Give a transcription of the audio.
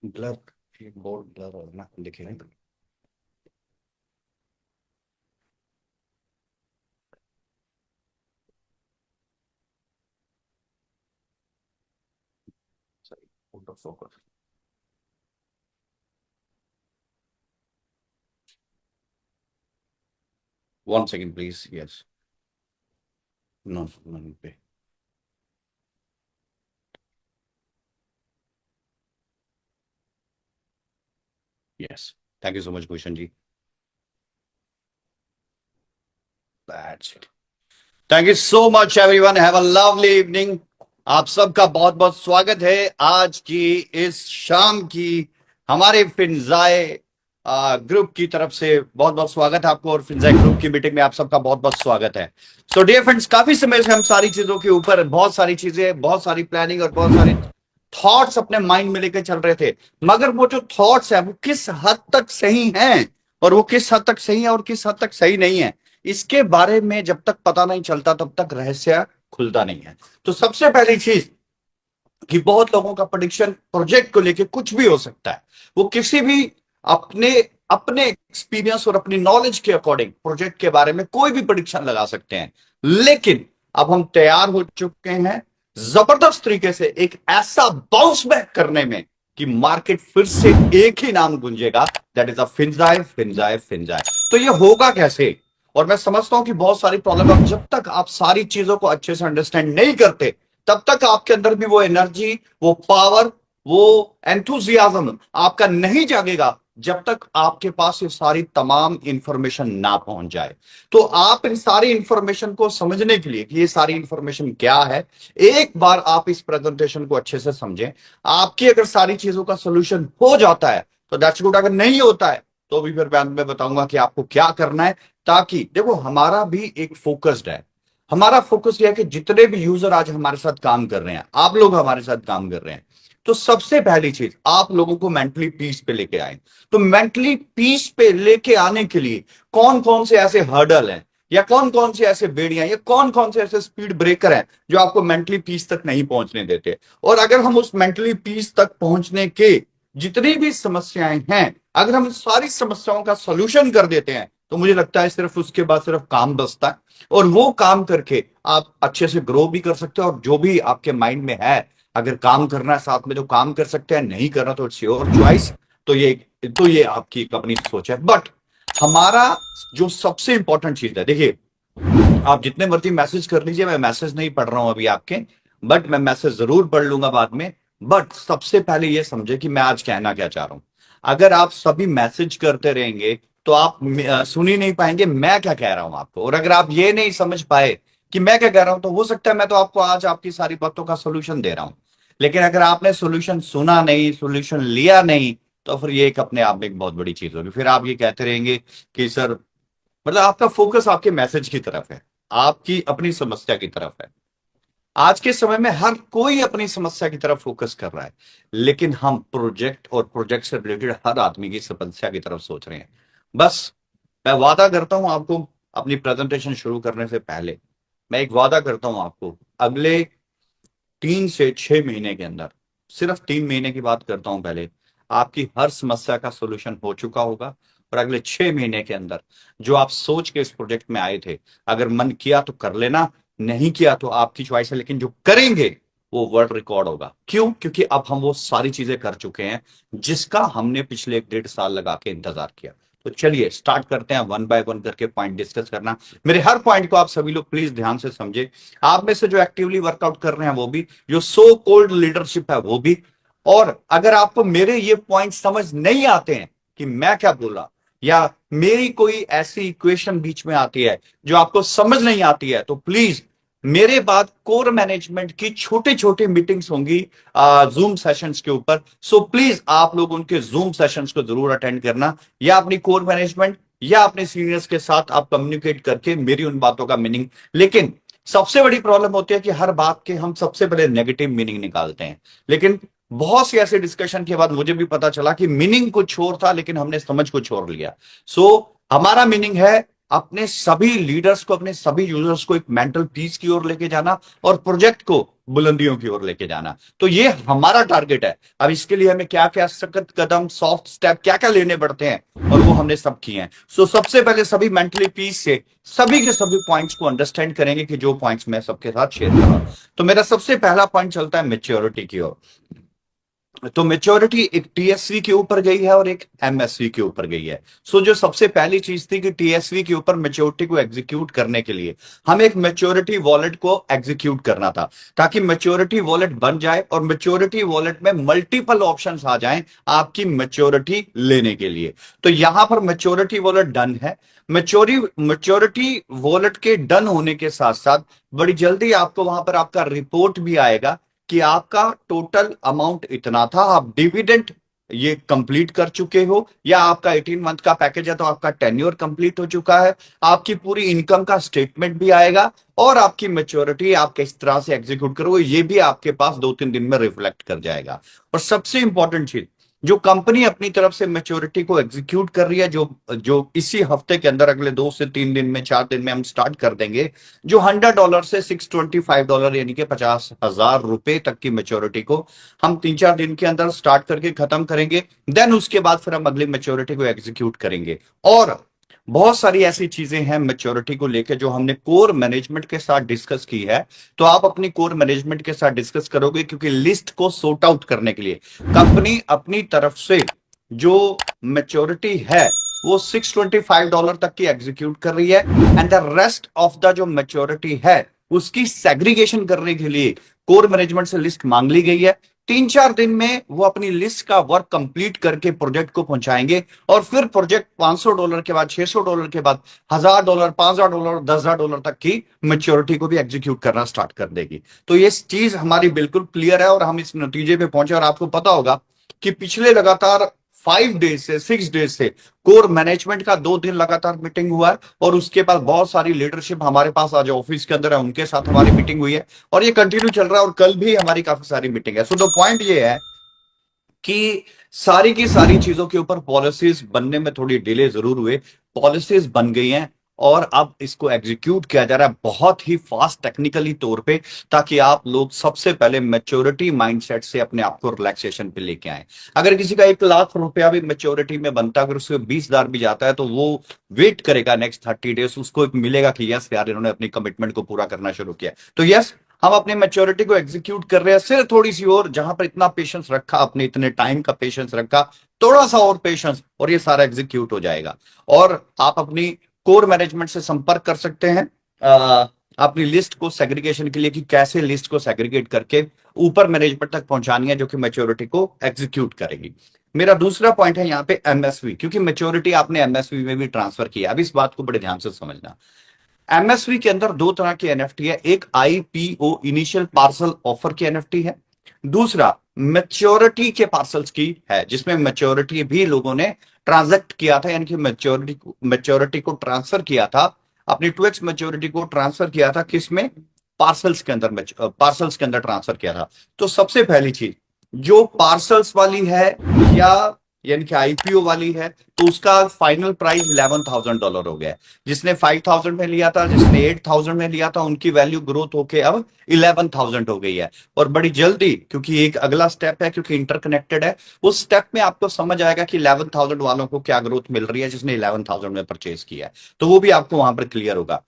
Blur, board blur और ना दिखे नहीं। सही, photo focus. 1 second please. Yes. No, pay. Yes. Thank you so much Bhushan ji. That's it. Thank you so much everyone, have a lovely evening. आप सबका बहुत बहुत स्वागत है आज की इस शाम की हमारे फिनजाए ग्रुप की तरफ से। बहुत बहुत स्वागत है आपको, और फिनजाए ग्रुप की मीटिंग में आप सबका बहुत बहुत स्वागत है। सो डियर फ्रेंड्स, काफी समय से हम सारी चीजों के ऊपर बहुत सारी चीजें, बहुत सारी प्लानिंग और बहुत सारे थॉट्स अपने माइंड में लेकर चल रहे थे। मगर वो जो थॉट्स है वो किस हद तक सही हैं, और वो किस हद तक सही है और किस हद तक सही नहीं है, इसके बारे में जब तक पता नहीं चलता तब तक रहस्य खुलता नहीं है। तो सबसे पहली चीज कि बहुत लोगों का प्रोडिक्शन प्रोजेक्ट को लेके कुछ भी हो सकता है। वो किसी भी अपने अपने एक्सपीरियंस और अपनी नॉलेज के अकॉर्डिंग प्रोजेक्ट के बारे में कोई भी प्रोडिक्शन लगा सकते हैं। लेकिन अब हम तैयार हो चुके हैं जबरदस्त तरीके से एक ऐसा बाउंस बैक करने में कि मार्केट फिर से एक ही नाम गूंजेगा, दैट इज अ फिनजाई फिनजाई फिनजाई। तो ये होगा कैसे? और मैं समझता हूं कि बहुत सारी प्रॉब्लम, अब जब तक आप सारी चीजों को अच्छे से अंडरस्टैंड नहीं करते तब तक आपके अंदर भी वो एनर्जी, वो पावर, वो एंथुजियाज्म आपका नहीं जागेगा जब तक आपके पास ये सारी तमाम इंफॉर्मेशन ना पहुंच जाए। तो आप इन सारी इंफॉर्मेशन को समझने के लिए कि ये सारी इंफॉर्मेशन क्या है, एक बार आप इस प्रेजेंटेशन को अच्छे से समझें। आपकी अगर सारी चीजों का सोल्यूशन हो जाता है तो दैट्स गुड, अगर नहीं होता है तो भी फिर मैं बताऊंगा कि आपको क्या करना है। ताकि देखो, हमारा भी एक फोकस्ड है। हमारा फोकस यह है कि जितने भी यूजर आज हमारे साथ काम कर रहे हैं, आप लोग हमारे साथ काम कर रहे हैं, तो सबसे पहली चीज आप लोगों को मेंटली पीस पे लेके आए। तो मेंटली पीस पे लेके आने के लिए कौन कौन से ऐसे हर्डल हैं, या कौन कौन से ऐसे बेड़ियां, या कौन कौन से ऐसे स्पीड ब्रेकर हैं जो आपको मेंटली पीस तक नहीं पहुंचने देते। और अगर हम उस मेंटली पीस तक पहुंचने के जितनी भी समस्याएं हैं, अगर हम सारी समस्याओं का सोल्यूशन कर देते हैं, तो मुझे लगता है सिर्फ उसके बाद सिर्फ काम बचता है। और वो काम करके आप अच्छे से ग्रो भी कर सकते हो, और जो भी आपके माइंड में है, अगर काम करना है साथ में तो काम कर सकते हैं, नहीं करना तो इट्स योर चॉइस। तो ये आपकी अपनी सोच है। बट हमारा जो सबसे इंपॉर्टेंट चीज है, देखिए, आप जितने मर्जी मैसेज कर लीजिए, मैं मैसेज नहीं पढ़ रहा हूं अभी आपके, बट मैं मैसेज जरूर पढ़ लूंगा बाद में। बट सबसे पहले ये समझे कि मैं आज कहना क्या चाह रहा हूं। अगर आप सभी मैसेज करते रहेंगे तो आप सुन ही नहीं पाएंगे मैं क्या कह रहा हूं आपको। और अगर आप ये नहीं समझ पाए कि मैं क्या कह रहा हूं, तो हो सकता है मैं तो आपको आज आपकी सारी बातों का सोल्यूशन दे रहा हूं, लेकिन अगर आपने सोल्यूशन सुना नहीं, सोल्यूशन लिया नहीं, तो फिर ये एक अपने आप में एक बहुत बड़ी चीज होगी। फिर आप ये कहते रहेंगे कि सर, मतलब आपका फोकस आपके मैसेज की तरफ है, आपकी अपनी समस्या की तरफ है। आज के समय में हर कोई अपनी समस्या की तरफ फोकस कर रहा है, लेकिन हम प्रोजेक्ट और प्रोजेक्ट से रिलेटेड हर आदमी की समस्या की तरफ सोच रहे हैं। बस मैं वादा करता हूं आपको, अपनी प्रेजेंटेशन शुरू करने से पहले मैं एक वादा करता हूं आपको, अगले 3 से 6 महीने के अंदर, सिर्फ 3 महीने की बात करता हूं पहले, आपकी हर समस्या का सोल्यूशन हो चुका होगा। और अगले 6 महीने के अंदर जो आप सोच के इस प्रोजेक्ट में आए थे, अगर मन किया तो कर लेना, नहीं किया तो आपकी चॉइस है, लेकिन जो करेंगे वो वर्ल्ड रिकॉर्ड होगा। क्यों? क्योंकि अब हम वो सारी चीजें कर चुके हैं जिसका हमने पिछले 1 1.5 साल लगा के इंतजार किया। तो चलिए स्टार्ट करते हैं, वन बाय वन करके पॉइंट डिस्कस करना। मेरे हर पॉइंट को आप सभी लोग प्लीज ध्यान से समझे। आप में से जो एक्टिवली वर्कआउट कर रहे हैं वो भी, जो सो कोल्ड लीडरशिप है वो भी। और अगर आपको मेरे ये पॉइंट समझ नहीं आते हैं कि मैं क्या बोला, या मेरी कोई ऐसी इक्वेशन बीच में आती है जो आपको समझ नहीं आती है, तो प्लीज मेरे बाद कोर मैनेजमेंट की छोटी छोटी मीटिंग्स होंगी जूम सेशंस के ऊपर। सो प्लीज आप लोग उनके जूम सेशंस को जरूर अटेंड करना, या अपनी कोर मैनेजमेंट या अपने सीनियर्स के साथ आप कम्युनिकेट करके मेरी उन बातों का मीनिंग। लेकिन सबसे बड़ी प्रॉब्लम होती है कि हर बात के हम सबसे पहले नेगेटिव मीनिंग निकालते हैं। लेकिन बहुत सी ऐसे डिस्कशन के बाद मुझे भी पता चला कि मीनिंग कुछ और था, लेकिन हमने समझ कुछ और लिया। सो हमारा मीनिंग है अपने सभी लीडर्स को, अपने सभी यूजर्स को एक मेंटल पीस की ओर लेके जाना और प्रोजेक्ट को बुलंदियों की ओर लेके जाना। तो ये हमारा टारगेट है। अब इसके लिए हमें क्या क्या सख्त कदम, सॉफ्ट स्टेप क्या क्या लेने पड़ते हैं, और वो हमने सब किए हैं। सो सबसे पहले सभी मेंटली पीस से सभी के सभी पॉइंट्स को अंडरस्टैंड करेंगे कि जो पॉइंट्स मैं सबके साथ शेयर कर रहा हूं। तो मेरा सबसे पहला पॉइंट चलता है मेच्योरिटी की ओर। तो मेच्योरिटी एक टीएसवी के ऊपर गई है और एक एमएसवी के ऊपर गई है। सो जो सबसे पहली चीज थी कि टीएसवी के ऊपर मेच्योरिटी को एग्जीक्यूट करने के लिए हमें एक मेच्योरिटी वॉलेट को एग्जीक्यूट करना था, ताकि मेच्योरिटी वॉलेट बन जाए और मेच्योरिटी वॉलेट में मल्टीपल ऑप्शंस आ जाएं आपकी मेच्योरिटी लेने के लिए। तो यहां पर मेच्योरिटी वॉलेट डन है। मेच्योरिटी वॉलेट के डन होने के साथ साथ बड़ी जल्दी आपको वहां पर आपका रिपोर्ट भी आएगा कि आपका टोटल अमाउंट इतना था, आप डिविडेंड ये कंप्लीट कर चुके हो, या आपका 18 मंथ का पैकेज है तो आपका टेन्योर कंप्लीट हो चुका है। आपकी पूरी इनकम का स्टेटमेंट भी आएगा और आपकी मैच्योरिटी आप किस तरह से एग्जीक्यूट करोगे ये भी आपके पास 2-3 दिन में रिफ्लेक्ट कर जाएगा। और सबसे इंपॉर्टेंट चीज, जो कंपनी अपनी तरफ से मैच्योरिटी को एग्जीक्यूट कर रही है, जो जो इसी हफ्ते के अंदर अगले 2 से 3 दिन में, 4 दिन में हम स्टार्ट कर देंगे, जो $100 से $625 यानी कि 50,000 रुपए तक की मैच्योरिटी को हम 3-4 दिन के अंदर स्टार्ट करके खत्म करेंगे। देन उसके बाद फिर हम अगली मैच्योरिटी को एग्जीक्यूट करेंगे। और बहुत सारी ऐसी चीजें हैं मैच्योरिटी को लेकर जो हमने कोर मैनेजमेंट के साथ डिस्कस की है। तो आप अपनी कोर मैनेजमेंट के साथ डिस्कस करोगे, क्योंकि लिस्ट को सॉर्ट आउट करने के लिए कंपनी अपनी तरफ से जो मैच्योरिटी है वो $625 तक की एग्जीक्यूट कर रही है, and the rest of the जो मैच्योरिटी है उसकी सेग्रीगेशन करने के लिए कोर मैनेजमेंट से लिस्ट मांग ली गई है। 3-4 दिन में वो अपनी लिस्ट का वर्क कंप्लीट करके प्रोजेक्ट को पहुंचाएंगे, और फिर प्रोजेक्ट $500 के बाद, $600 के बाद, $1,000, $5,000, $10,000 तक की मैच्योरिटी को भी एग्जीक्यूट करना स्टार्ट कर देगी। तो ये चीज हमारी बिल्कुल क्लियर है और हम इस नतीजे पे पहुंचे। और आपको पता होगा कि पिछले लगातार 5 डेज से 6 डेज से कोर मैनेजमेंट का 2 दिन लगातार मीटिंग हुआ है, और उसके बाद बहुत सारी लीडरशिप हमारे पास आज ऑफिस के अंदर है, उनके साथ हमारी मीटिंग हुई है और ये कंटिन्यू चल रहा है, और कल भी हमारी काफी सारी मीटिंग है। सो द पॉइंट ये है कि सारी की सारी चीजों के ऊपर पॉलिसीज बनने में थोड़ी डिले जरूर हुए, पॉलिसीज बन गई हैं और अब इसको एग्जीक्यूट किया जा रहा है बहुत ही फास्ट टेक्निकली तौर पे, ताकि आप लोग सबसे पहले मैच्योरिटी माइंडसेट से अपने आप को रिलैक्सेशन पे लेके आए। अगर किसी का 1 लाख रुपया भी मैच्योरिटी में बनता है, अगर उसके 20,000 भी जाता है, तो वो वेट करेगा नेक्स्ट 30 डेज, उसको एक मिलेगा कि यस यार इन्होंने अपनी कमिटमेंट को पूरा करना शुरू किया। तो यस, हम अपनी मैच्योरिटी को एग्जीक्यूट कर रहे हैं, सिर्फ थोड़ी सी और, जहां पर इतना पेशेंस रखा, अपने इतने टाइम का पेशेंस रखा, थोड़ा सा और पेशेंस और ये सारा एग्जीक्यूट हो जाएगा। और आप अपनी कोर मैनेजमेंट से संपर्क कर सकते हैं अपनी लिस्ट को सेग्रीगेशन के लिए, कि कैसे लिस्ट को सेग्रीगेट करके ऊपर मैनेजमेंट तक पहुंचानी है, जो कि मैच्योरिटी को एग्जीक्यूट करेगी। मेरा दूसरा पॉइंट है यहाँ पे एमएसवी, क्योंकि मैच्योरिटी आपने एमएसवी में भी ट्रांसफर किया। अब इस बात को बड़े ध्यान से समझना। एमएसवी के अंदर 2 तरह की एनएफटी है, एक आईपीओ इनिशियल पार्सल ऑफर की एनएफटी है, दूसरा मैच्योरिटी के पार्सल्स की है, जिसमें मैच्योरिटी भी लोगों ने ट्रांजैक्ट किया था, यानी कि मैच्योरिटी को ट्रांसफर किया था, अपनी 2x मैच्योरिटी को ट्रांसफर किया था, किसमें? पार्सल्स के अंदर, पार्सल्स के अंदर ट्रांसफर किया था। तो सबसे पहली चीज, जो पार्सल्स वाली है या यानी कि आईपीओ वाली है, तो उसका फाइनल प्राइस $11,000 हो गया। जिसने 5,000 में लिया था, जिसने 8,000 में लिया था, उनकी वैल्यू ग्रोथ होके अब 11,000 हो गई है। और बड़ी जल्दी, क्योंकि एक अगला स्टेप है, क्योंकि इंटरकनेक्टेड है, उस स्टेप में आपको समझ आएगा कि 11,000 वालों को क्या ग्रोथ मिल रही है जिसने 11,000 में परचेज किया है, तो वो भी आपको वहां पर क्लियर होगा।